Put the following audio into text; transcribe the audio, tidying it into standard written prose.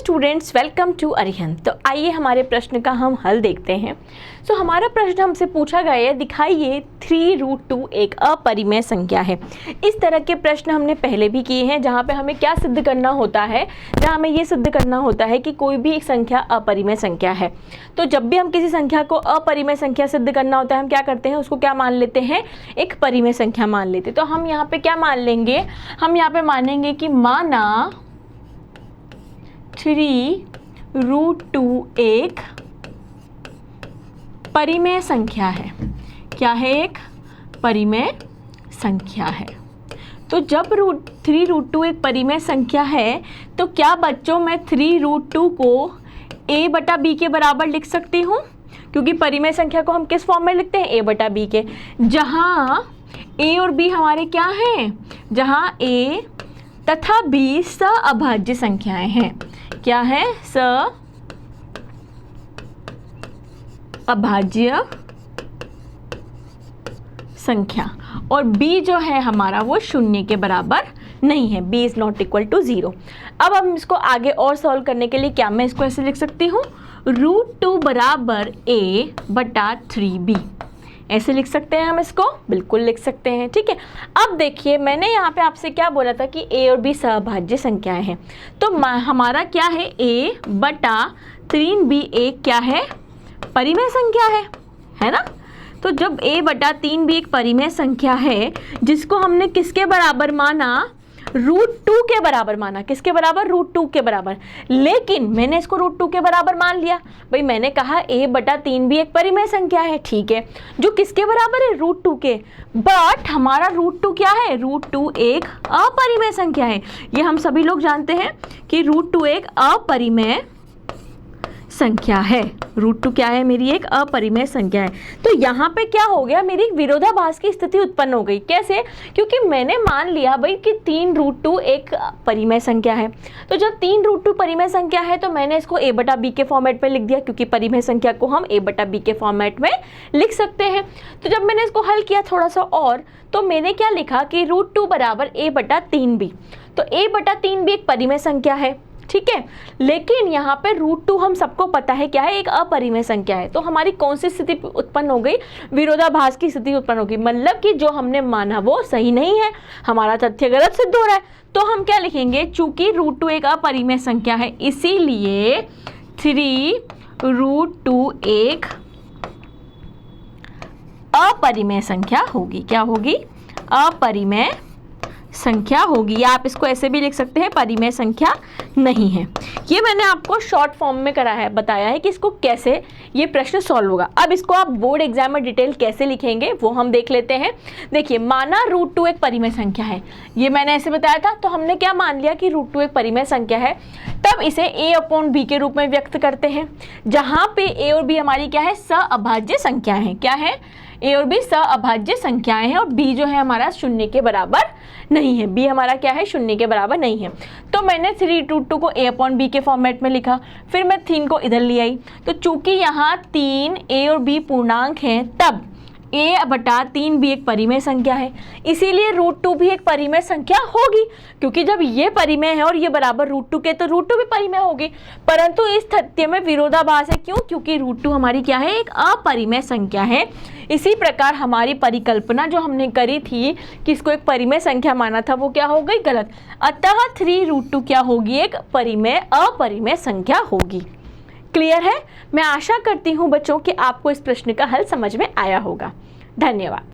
Students, welcome to Arihant. तो आइए हमारे प्रश्न का हम हल देखते हैं। हमारा प्रश्न हमसे पूछा गया है, दिखाइए 3√2 एक अपरिमेय संख्या है। इस तरह के प्रश्न हमने पहले भी किए हैं, जहाँ पे हमें क्या सिद्ध करना होता है, जहाँ हमें ये सिद्ध करना होता है कि कोई भी एक संख्या अपरिमेय संख्या है। तो जब भी हम किसी संख्या को अपरिमेय संख्या सिद्ध करना होता है, हम क्या करते हैं, उसको क्या मान लेते हैं, एक परिमेय संख्या मान लेते हैं। तो हम यहाँ पे क्या मान लेंगे, हम यहाँ पे मानेंगे कि माना 3√2 एक परिमेय संख्या है। क्या है, एक परिमेय संख्या है। तो जब 3√2 एक परिमेय संख्या है, तो क्या बच्चों मैं 3√2 को a/b के बराबर लिख सकती हूँ? क्योंकि परिमेय संख्या को हम किस फॉर्म में लिखते हैं, a/b के, जहाँ a और b हमारे क्या हैं, जहाँ a तथा b सअभाज्य संख्याएं हैं। क्या है, सअभाज्य संख्या, और b जो है हमारा वो 0 के बराबर नहीं है, b is not equal to 0। अब हम इसको आगे और सॉल्व करने के लिए क्या मैं इसको ऐसे लिख सकती हूँ, √2 बराबर a/3b, ऐसे लिख सकते हैं हम इसको, बिल्कुल लिख सकते हैं। ठीक है, अब देखिए मैंने यहाँ पे आपसे क्या बोला था कि a और b सअभाज्य संख्याएं हैं। तो हमारा क्या है, a/3b एक क्या है, परिमेय संख्या है ना। तो जब a/3b एक परिमेय संख्या है, जिसको हमने किसके बराबर माना, √2 के बराबर माना। किसके बराबर, √2 के बराबर। लेकिन मैंने इसको √2 के बराबर मान लिया। भाई मैंने कहा a/3b एक परिमेय संख्या है, ठीक है, जो किसके बराबर है, √2 के। बट हमारा √2 क्या है, √2 एक अपरिमेय संख्या है। ये हम सभी लोग जानते हैं कि √2 एक अपरिमेय संख्या है। √2 क्या है, मेरी एक अपरिमेय संख्या है। तो यहाँ पे क्या हो गया, मेरी विरोधाभास की स्थिति उत्पन्न हो गई। कैसे, क्योंकि मैंने मान लिया भाई कि 3√2 एक परिमेय संख्या है। तो जब 3√2 परिमेय संख्या है, तो मैंने इसको a/b के फॉर्मेट में लिख दिया, क्योंकि परिमेय संख्या को हम a/b के फॉर्मेट में लिख सकते हैं। तो जब मैंने इसको हल किया थोड़ा सा और, तो मैंने क्या लिखा कि √2 बराबर a/3b। तो a/3b एक परिमेय संख्या है, ठीक है। लेकिन यहाँ पे √2 हम सबको पता है क्या है, एक अपरिमेय संख्या है। तो हमारी कौन सी स्थिति उत्पन्न हो गई, विरोधाभास की स्थिति उत्पन्न हो गई। मतलब कि जो हमने माना वो सही नहीं है, हमारा तथ्य गलत सिद्ध हो रहा है। तो हम क्या लिखेंगे, चूंकि √2 एक अपरिमेय संख्या है, इसीलिए 3√2 एक अपरिमेय संख्या होगी। क्या होगी, अपरिमेय संख्या होगी, या आप इसको ऐसे भी लिख सकते हैं, परिमेय संख्या नहीं है। ये मैंने आपको शॉर्ट फॉर्म में कराया है, बताया है कि इसको कैसे ये प्रश्न सॉल्व होगा। अब इसको आप बोर्ड एग्जाम में डिटेल कैसे लिखेंगे वो हम देख लेते हैं। देखिए, माना √2 एक परिमेय संख्या है, ये मैंने ऐसे बताया था। तो हमने क्या मान लिया कि √2 एक परिमेय संख्या है, तब इसे a/b के रूप में व्यक्त करते हैं, जहाँ पे a और b हमारी क्या है, सअभाज्य संख्या है। क्या है, a और b सअभाज्य संख्याएं हैं, और b जो है हमारा 0 के बराबर नहीं है। b हमारा क्या है, 0 के बराबर नहीं है। तो मैंने 3√2 को a/b के फॉर्मेट में लिखा, फिर मैं 3 को इधर ले आई। तो चूंकि यहाँ 3 a और b पूर्णांक हैं, तब a/3b एक परिमेय संख्या है, इसीलिए √2 भी एक परिमेय संख्या होगी। क्योंकि जब ये परिमेय है और ये बराबर √2 के, तो √2 भी परिमेय होगी। परंतु इस तथ्य में विरोधाभास है। क्यों, क्योंकि √2 हमारी क्या है, एक अपरिमेय संख्या है। इसी प्रकार हमारी परिकल्पना जो हमने करी थी कि इसको एक परिमेय संख्या माना था, वो क्या हो गई, गलत। अतः 3√2 क्या होगी, एक अपरिमेय संख्या होगी। क्लियर है। मैं आशा करती हूँ बच्चों कि आपको इस प्रश्न का हल समझ में आया होगा। धन्यवाद।